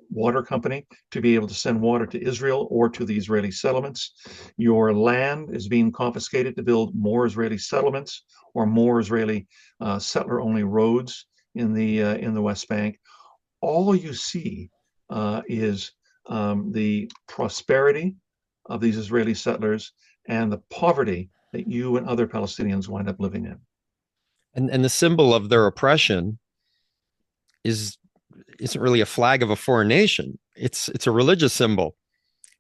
water company to be able to send water to Israel or to the Israeli settlements. Your land is being confiscated to build more Israeli settlements or more Israeli settler-only roads in the West Bank. All you see is the prosperity of these Israeli settlers and the poverty that you and other Palestinians wind up living in. And the symbol of their oppression isn't really a flag of a foreign nation. It's a religious symbol.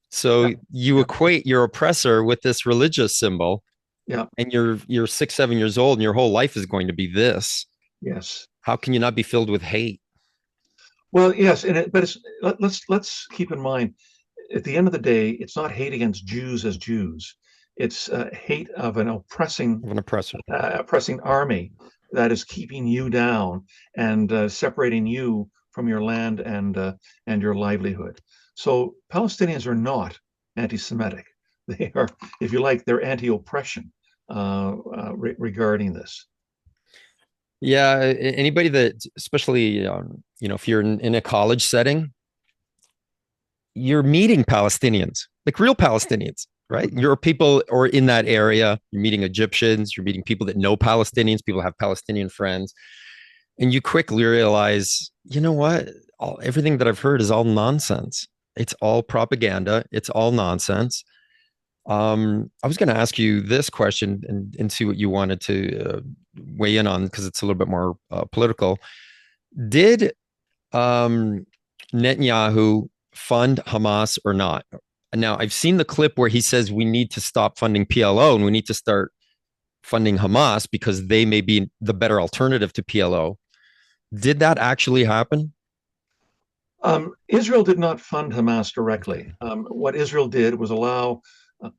So you equate your oppressor with this religious symbol. Yeah. And you're 6, 7 years old, and your whole life is going to be this. Yes. How can you not be filled with hate? Well, yes, but let's keep in mind, at the end of the day, it's not hate against Jews as Jews. It's hate of an oppressing army that is keeping you down and separating you from your land and your livelihood. So Palestinians are not anti-Semitic. They are, if you like, they're anti-oppression regarding this. Yeah, anybody that, especially if you're in a college setting, you're meeting Palestinians, like real Palestinians, right? You're people, or in that area, you're meeting Egyptians, you're meeting people that know Palestinians, people have Palestinian friends, and you quickly realize, you know what? Everything that I've heard is all nonsense. It's all propaganda. It's all nonsense. I was going to ask you this question and see what you wanted to weigh in on, because it's a little bit more political. Did Netanyahu fund Hamas or not? Now, I've seen the clip where he says we need to stop funding PLO and we need to start funding Hamas because they may be the better alternative to PLO. Did that actually happen? Israel did not fund Hamas directly. What Israel did was allow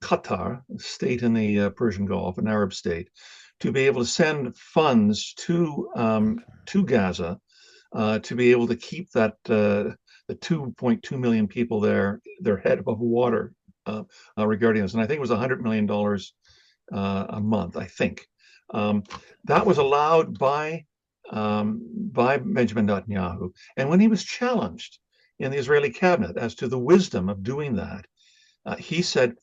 Qatar, a state in the Persian Gulf, an Arab state, to be able to send funds to Gaza to be able to keep that the 2.2 million people there, their head above water regarding this. And I think it was $100 million a month, I think. That was allowed by Benjamin Netanyahu. And when he was challenged in the Israeli cabinet as to the wisdom of doing that, he said,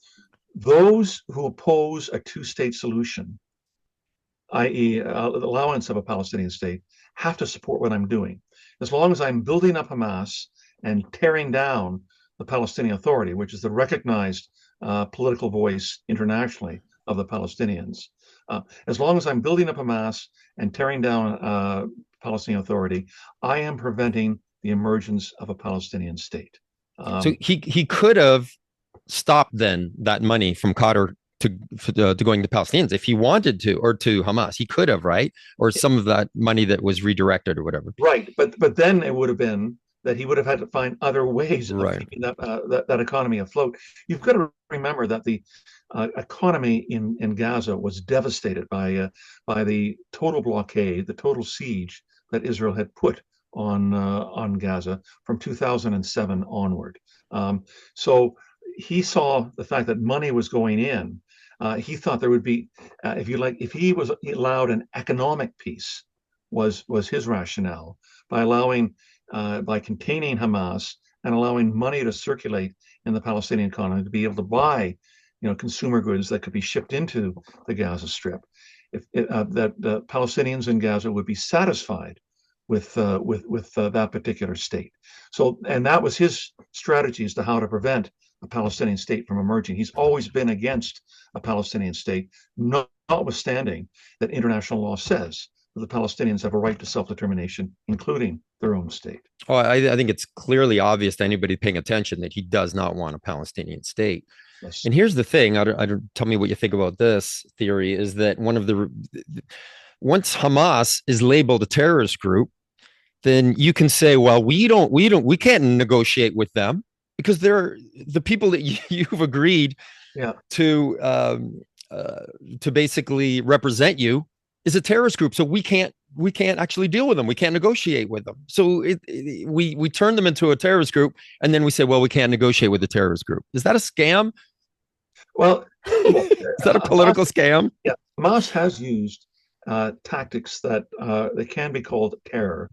those who oppose a two-state solution, i.e. allowance of a Palestinian state, have to support what I'm doing. As long as I'm building up Hamas and tearing down the Palestinian Authority, which is the recognized political voice internationally of the Palestinians, as long as I'm building up Hamas and tearing down Palestinian Authority, I am preventing the emergence of a Palestinian state. So he could have stopped then that money from Qatar to going to Palestinians if he wanted to, or to Hamas. He could have, right? Or some of that money that was redirected or whatever. Right, but then it would have been that he would have had to find other ways of keeping that economy afloat. You've got to remember that the economy in Gaza was devastated by the total blockade, the total siege that Israel had put on Gaza from 2007 onward. So he saw the fact that money was going in. He thought there would be, if you like, if he was allowed an economic peace, was his rationale, by allowing, by containing Hamas and allowing money to circulate in the Palestinian economy to be able to buy consumer goods that could be shipped into the Gaza Strip, that the Palestinians in Gaza would be satisfied with that particular state. So, and that was his strategy as to how to prevent a Palestinian state from emerging. He's always been against a Palestinian state, notwithstanding that international law says that the Palestinians have a right to self-determination, including their own state. Oh, I think it's clearly obvious to anybody paying attention that he does not want a Palestinian state. Yes. And here's the thing: I don't tell me what you think about this theory. Is that once Hamas is labeled a terrorist group, then you can say, well, we can't negotiate with them because they're the people that you've agreed Yeah. to basically represent you is a terrorist group. So we can't actually deal with them. We can't negotiate with them. So we turn them into a terrorist group, and then we say, well, we can't negotiate with the terrorist group. Is that a scam? Well, is that a political scam? Yeah, Hamas has used tactics that they can be called terror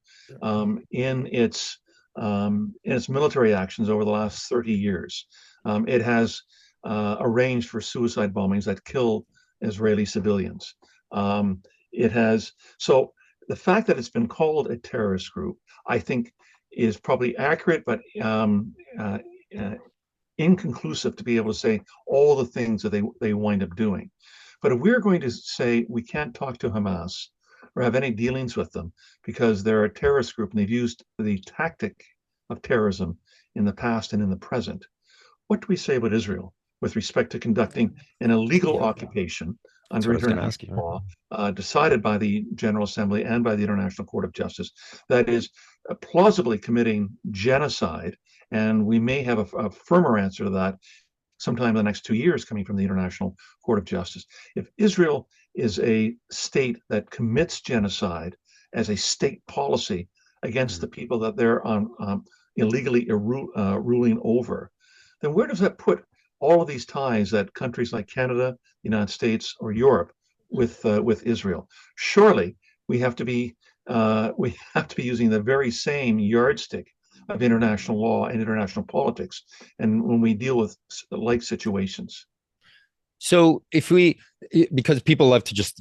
in its military actions over the last 30 years. It has arranged for suicide bombings that kill Israeli civilians. It has so the fact that it's been called a terrorist group, I think, is probably accurate, but inconclusive to be able to say all the things that they wind up doing. But if we're going to say we can't talk to Hamas or have any dealings with them because they're a terrorist group and they've used the tactic of terrorism in the past and in the present, what do we say about Israel with respect to conducting an illegal occupation under international law decided by the General Assembly and by the International Court of Justice that is plausibly committing genocide? And we may have a firmer answer to that sometime in the next 2 years coming from the International Court of Justice. If Israel is a state that commits genocide as a state policy against the people that they're illegally ruling over, then where does that put all of these ties that countries like Canada, the United States, or Europe with Israel? Surely we have to be using the very same yardstick of international law and international politics, and when we deal with like situations. So because people love to just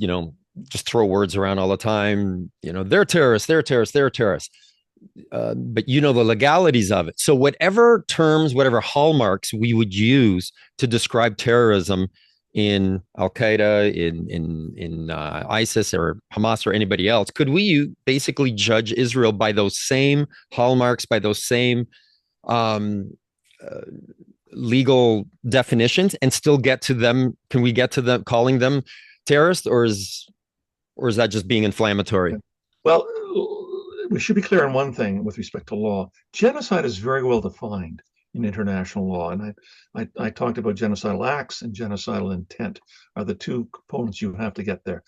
throw words around all the time, they're terrorists, they're terrorists, they're terrorists. But the legalities of it. So whatever terms, whatever hallmarks we would use to describe terrorism in Al Qaeda, in ISIS or Hamas or anybody else, could we basically judge Israel by those same hallmarks, by those same legal definitions, and still get to them? Can we get to them calling them terrorists, or is that just being inflammatory? Well, we should be clear on one thing with respect to law. Genocide is very well defined in international law. And I talked about genocidal acts and genocidal intent are the two components you have to get there.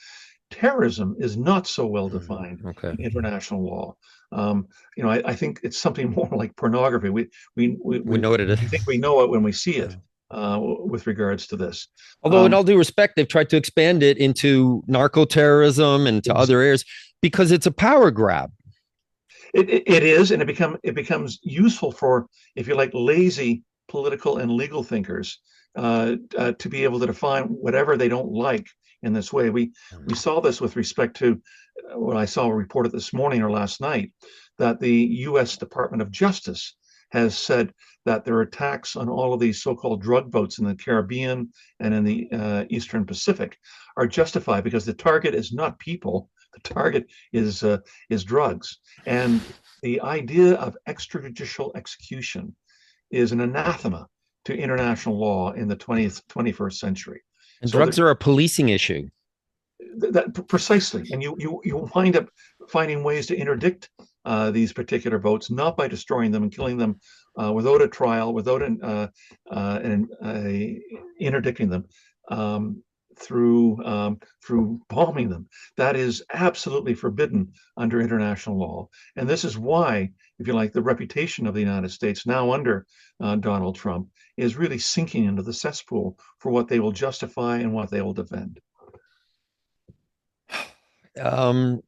Terrorism is not so well defined in international law. I think it's something more like pornography. We know what it is. I think we know it when we see it. With regards to this. Although in all due respect, they've tried to expand it into narco-terrorism and to other areas because it's a power grab. It is, and it becomes useful for, if you like, lazy political and legal thinkers to be able to define whatever they don't like in this way. We saw this with respect to what I saw reported this morning or last night, that the U.S. Department of Justice has said that their attacks on all of these so-called drug boats in the Caribbean and in the Eastern Pacific are justified because the target is not people. The target is drugs. And the idea of extrajudicial execution is an anathema to international law in the 21st century. And so drugs are a policing issue. That precisely. And you wind up finding ways to interdict these particular boats, not by destroying them and killing them without a trial, without interdicting them. Through bombing them. That is absolutely forbidden under international law. And this is why, if you like, the reputation of the United States now under Donald Trump is really sinking into the cesspool for what they will justify and what they will defend. God,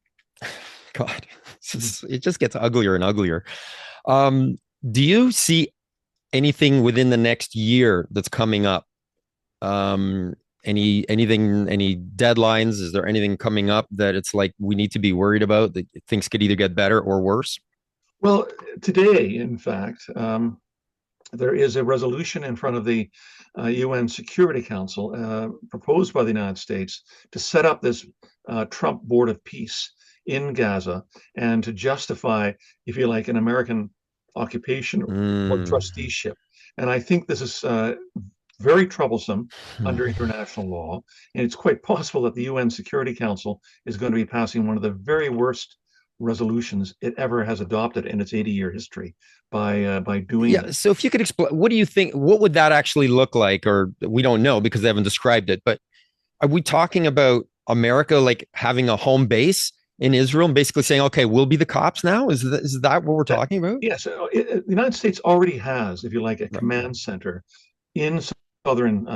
it just gets uglier and uglier. Do you see anything within the next year that's coming up Um, any deadlines? Is there anything coming up that it's like we need to be worried about that things could either get better or worse? Well, today, in fact, there is a resolution in front of the UN Security Council proposed by the United States to set up this Trump Board of Peace in Gaza and to justify, if you like, an American occupation or Mm. trusteeship. And I think this is very troublesome under international law. And it's quite possible that the UN Security Council is going to be passing one of the very worst resolutions it ever has adopted in its 80-year history by doing Yeah. this. So if you could explain, what do you think? What would that actually look like? Or we don't know because they haven't described it. But are we talking about America like having a home base in Israel and basically saying, okay, we'll be the cops now? Is that what we're That, talking about? yes, the United States already has, if you like, a Right. command center in southern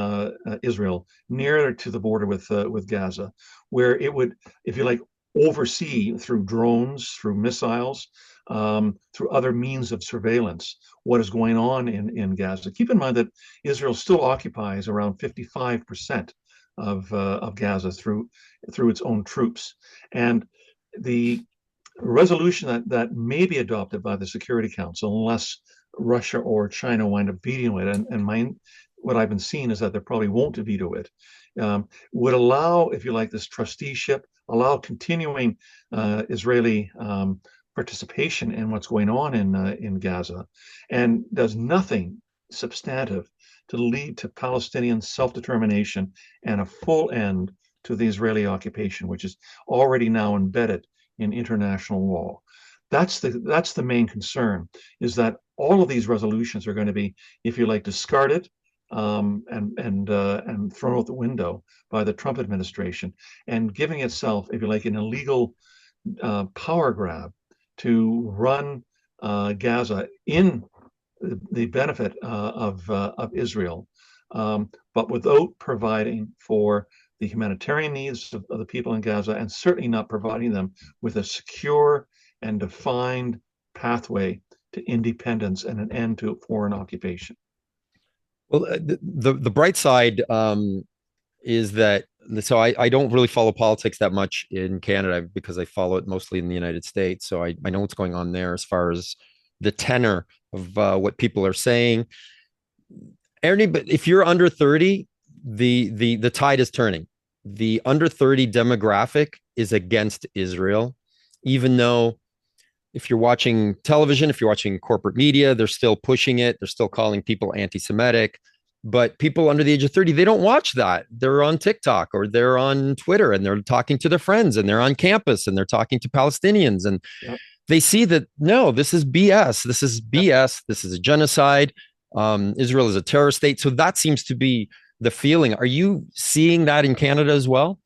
Israel, near to the border with Gaza, where it would, if you like, oversee through drones, through missiles, through other means of surveillance, what is going on in Gaza. Keep in mind that Israel still occupies around 55% of Gaza through its own troops, and the resolution that may be adopted by the Security Council, unless Russia or China wind up vetoing it, and what I've been seeing is that they probably won't veto it, would allow, if you like, this trusteeship, allow continuing Israeli participation in what's going on in Gaza, and does nothing substantive to lead to Palestinian self-determination and a full end to the Israeli occupation, which is already now embedded in international law. That's the main concern, is that all of these resolutions are going to be, if you like, discarded and thrown out the window by the Trump administration, and giving itself, if you like, an illegal power grab to run Gaza in the benefit of Israel, but without providing for the humanitarian needs of the people in Gaza, and certainly not providing them with a secure and defined pathway to independence and an end to foreign occupation. Well, the bright side is that so I don't really follow politics that much in Canada because I follow it mostly in the United States. So I know what's going on there as far as the tenor of what people are saying. Ernie, but if you're under 30, the tide is turning. The under 30 demographic is against Israel, even though if you're watching television, if you're watching corporate media, they're still pushing it. They're still calling people anti-Semitic. But people under the age of 30, they don't watch that. They're on TikTok or they're on Twitter and they're talking to their friends and they're on campus and they're talking to Palestinians. And Yep. they see that, no, this is BS. This is Yep. BS. This is a genocide. Israel is a terrorist state. So that seems to be the feeling. Are you seeing that in Canada as well?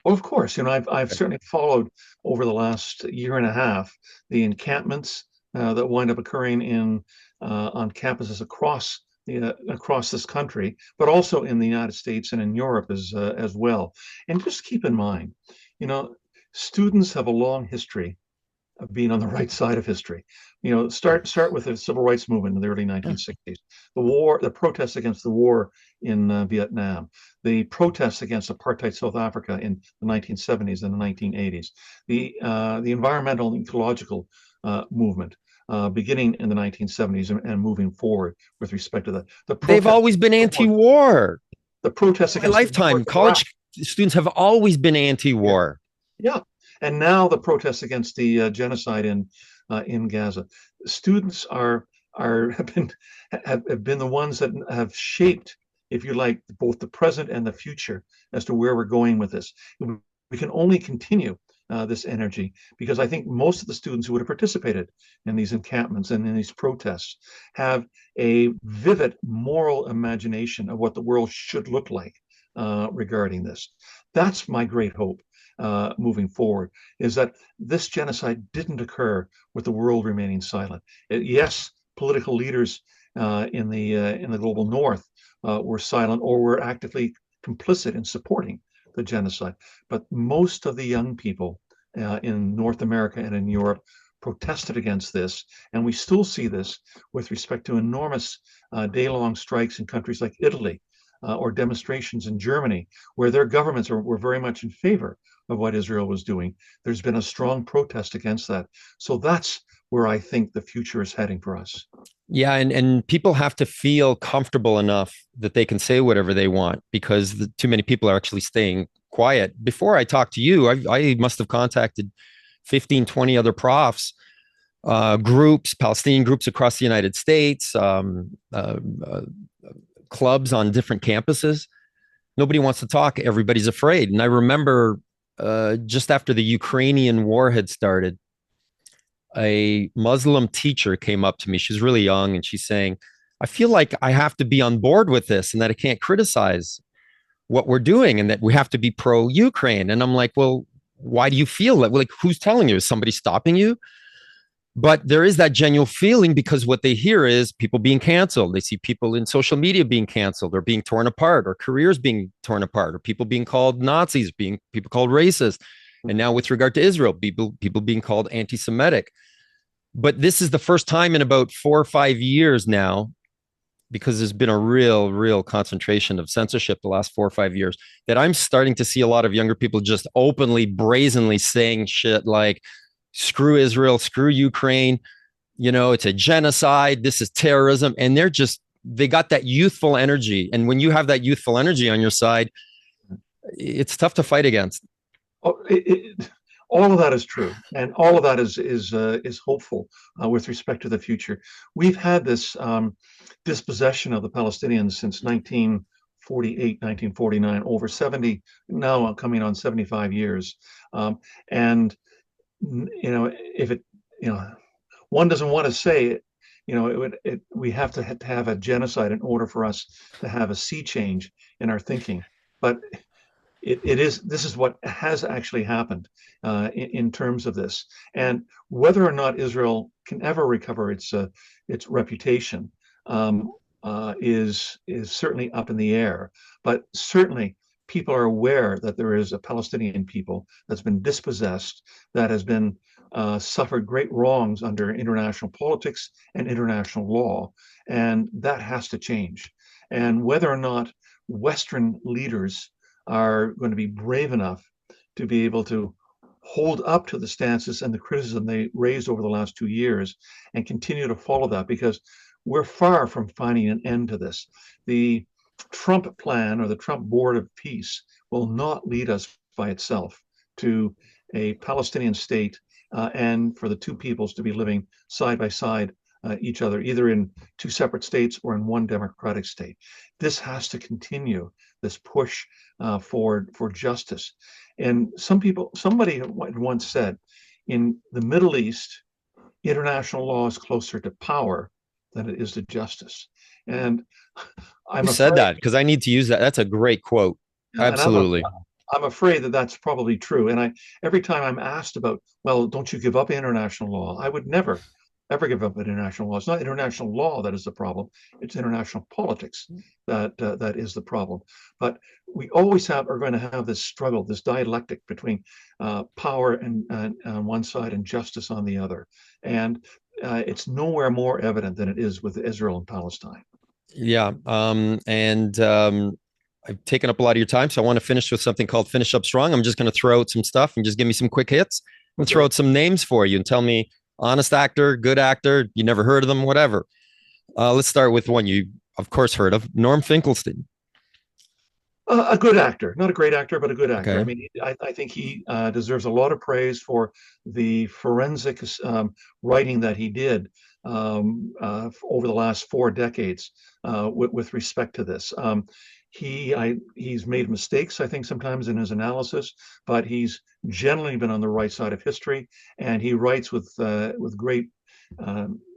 Well, of course, I've certainly followed over the last year and a half the encampments that wind up occurring in on campuses across this country, but also in the United States and in Europe as well. And just keep in mind, you know, students have a long history of being on the right side of history. Start with the civil rights movement in the early Yeah. 1960s, the protests against the war in Vietnam, the protests against apartheid South Africa in the 1970s and the 1980s, the environmental and ecological movement beginning in the 1970s and moving forward with respect to the They've protests, always been anti-war. the protests My against the war lifetime, in Iraq. college students have always been Yeah, anti-war. yeah. And now the protests against the genocide in Gaza. Students are have been the ones that have shaped, if you like, both the present and the future as to where we're going with this. We can only continue this energy because I think most of the students who would have participated in these encampments and in these protests have a vivid moral imagination of what the world should look like regarding this. That's my great hope moving forward, is that this genocide didn't occur with the world remaining silent. Yes, political leaders in the global north were silent or were actively complicit in supporting the genocide, but most of the young people in North America and in Europe protested against this, and we still see this with respect to enormous day-long strikes in countries like Italy, or demonstrations in Germany, where their governments were very much in favor of what Israel was doing. There's been a strong protest against that. So that's where I think the future is heading for us. Yeah, and people have to feel comfortable enough that they can say whatever they want because too many people are actually staying quiet. Before I talked to you, I must have contacted 15, 20 other profs, groups, Palestinian groups across the United States, clubs on different campuses. Nobody wants to talk. Everybody's afraid. And I remember just after the Ukrainian war had started, a Muslim teacher came up to me. She's really young and she's saying, I feel like I have to be on board with this and that I can't criticize what we're doing and that we have to be pro Ukraine. And I'm like, well, why do you feel that? Like, who's telling you? Is somebody stopping you? But there is that genuine feeling because what they hear is people being canceled. They see people in social media being canceled or being torn apart or careers being torn apart or people being called Nazis, being people called racist. And now with regard to Israel, people being called anti-Semitic. But this is the first time in about 4 or 5 years now, because there's been a real concentration of censorship the last 4 or 5 years, that I'm starting to see a lot of younger people just openly, brazenly saying shit like, screw Israel, screw Ukraine, it's a genocide, this is terrorism. And they got that youthful energy. And when you have that youthful energy on your side, it's tough to fight against. Oh, all of that is true, and all of that is hopeful with respect to the future. We've had this dispossession of the Palestinians since 1948, 1949, over 70, now coming on 75 years. And if it, one doesn't want to say it, we have to have a genocide in order for us to have a sea change in our thinking. But this is what has actually happened in terms of this, and whether or not Israel can ever recover its reputation is certainly up in the air. But certainly people are aware that there is a Palestinian people that's been dispossessed, that has been suffered great wrongs under international politics and international law, and that has to change. And whether or not Western leaders are going to be brave enough to be able to hold up to the stances and the criticism they raised over the last 2 years and continue to follow that, because we're far from finding an end to this. The Trump plan or the Trump Board of Peace will not lead us by itself to a Palestinian state and for the two peoples to be living side by side each other, either in two separate states or in one democratic state. This has to continue, this push for justice. And somebody once said, in the Middle East, international law is closer to power than it is to justice. And I'm said that because I need to use that. That's a great quote. Absolutely. I'm afraid that that's probably true. And every time I'm asked about, well, don't you give up international law? I would never, ever give up international law. It's not international law that is the problem. It's international politics that is the problem. But we always are going to have this struggle, this dialectic between power on one side and justice on the other. And it's nowhere more evident than it is with Israel and Palestine. Yeah. I've taken up a lot of your time, so I want to finish with something called Finish Up Strong. I'm just going to throw out some stuff and just give me some quick hits. I'm going to throw out some names for you and tell me honest actor, good actor, you never heard of them, whatever. Let's start with one you, of course, heard of, Norm Finkelstein. A good actor, not a great actor, but a good actor. Okay. I mean, I think he deserves a lot of praise for the forensic writing that he did over the last 4 decades with respect to this. He's made mistakes, I think, sometimes in his analysis, but he's generally been on the right side of history, and he writes with great.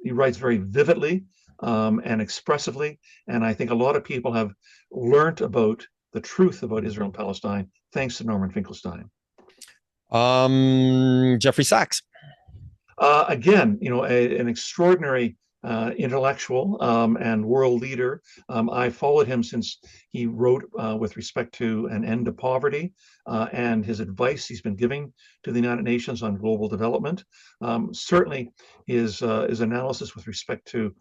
He writes very vividly and expressively, and I think a lot of people have learned about the truth about Israel and Palestine thanks to Norman Finkelstein. Jeffrey Sachs. Again, an extraordinary intellectual and world leader. I followed him since he wrote with respect to an end to poverty and his advice he's been giving to the United Nations on global development. Certainly, his analysis with respect to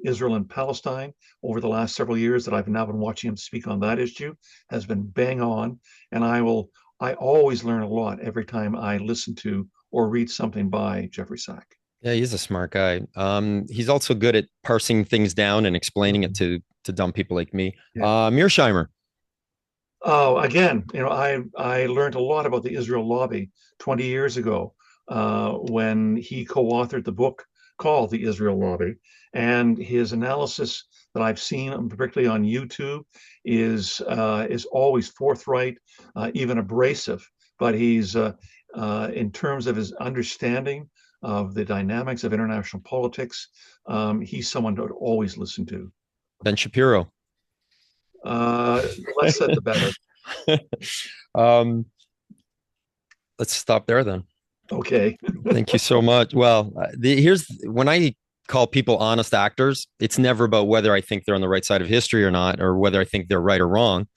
Israel and Palestine over the last several years that I've now been watching him speak on that issue has been bang on, and I always learn a lot every time I listen to or read something by Jeffrey Sack. Yeah, he's a smart guy. He's also good at parsing things down and explaining it to dumb people like me. Yeah. Mearsheimer. Oh, again, I learned a lot about the Israel lobby 20 years ago when he co-authored the book called The Israel Lobby, and his analysis that I've seen, particularly on YouTube, is always forthright, even abrasive. But he's in terms of his understanding of the dynamics of international politics, he's someone to always listen to. Ben Shapiro. Less said, the better. um, let's stop there then. Okay. Thank you so much. Well, here's when I call people honest actors, it's never about whether I think they're on the right side of history or not, or whether I think they're right or wrong.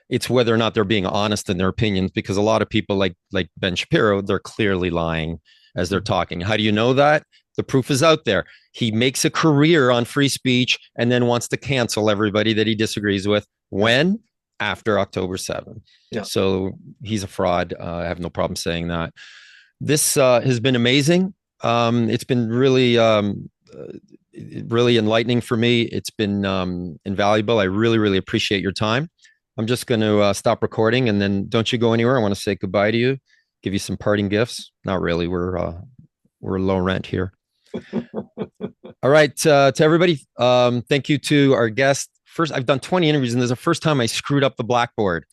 It's whether or not they're being honest in their opinions, because a lot of people like Ben Shapiro, they're clearly lying as they're talking. How do you know that? The proof is out there. He makes a career on free speech and then wants to cancel everybody that he disagrees with. When? After October 7th. Yeah. So he's a fraud. I have no problem saying that. This has been amazing. It's been really, really enlightening for me. It's been invaluable. I really, really appreciate your time. I'm just going to stop recording, and then don't you go anywhere. I want to say goodbye to you, give you some parting gifts. Not really. We're low rent here. All right. To everybody, thank you to our guest. First, I've done 20 interviews, and this is the first time I screwed up the blackboard.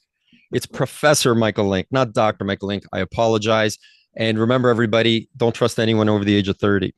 It's Professor Michael Lynk, not Dr. Michael Lynk. I apologize. And remember, everybody, don't trust anyone over the age of 30.